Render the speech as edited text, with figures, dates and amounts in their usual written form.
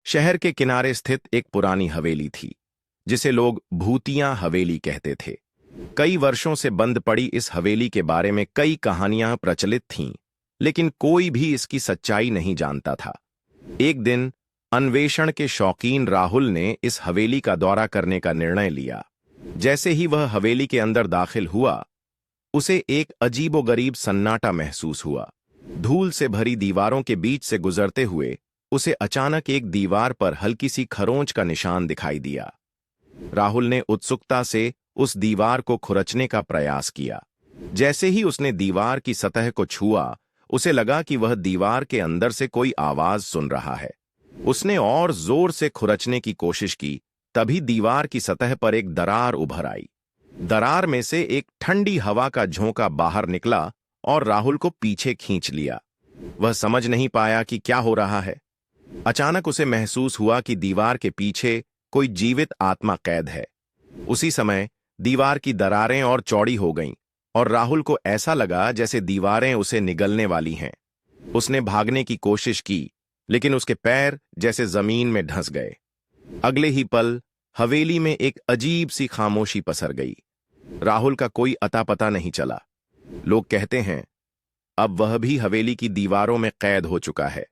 शहर के किनारे स्थित एक पुरानी हवेली थी, जिसे लोग भूतिया हवेली कहते थे। कई वर्षों से बंद पड़ी इस हवेली के बारे में कई कहानियां प्रचलित थीं, लेकिन कोई भी इसकी सच्चाई नहीं जानता था। एक दिन अन्वेषण के शौकीन राहुल ने इस हवेली का दौरा करने का निर्णय लिया। जैसे ही वह हवेली के अंदर दाखिल हुआ, उसे एक अजीबोगरीब सन्नाटा महसूस हुआ। धूल से भरी दीवारों के बीच से गुजरते हुए उसे अचानक एक दीवार पर हल्की सी खरोंच का निशान दिखाई दिया। राहुल ने उत्सुकता से उस दीवार को खुरचने का प्रयास किया। जैसे ही उसने दीवार की सतह को छुआ, उसे लगा कि वह दीवार के अंदर से कोई आवाज सुन रहा है। उसने और जोर से खुरचने की कोशिश की, तभी दीवार की सतह पर एक दरार उभर आई। दरार में से एक ठंडी हवा का झोंका बाहर निकला और राहुल को पीछे खींच लिया। वह समझ नहीं पाया कि क्या हो रहा है। अचानक उसे महसूस हुआ कि दीवार के पीछे कोई जीवित आत्मा कैद है। उसी समय दीवार की दरारें और चौड़ी हो गईं और राहुल को ऐसा लगा जैसे दीवारें उसे निगलने वाली हैं। उसने भागने की कोशिश की, लेकिन उसके पैर जैसे जमीन में धंस गए। अगले ही पल हवेली में एक अजीब सी खामोशी पसर गई। राहुल का कोई अता पता नहीं चला। लोग कहते हैं अब वह भी हवेली की दीवारों में कैद हो चुका है।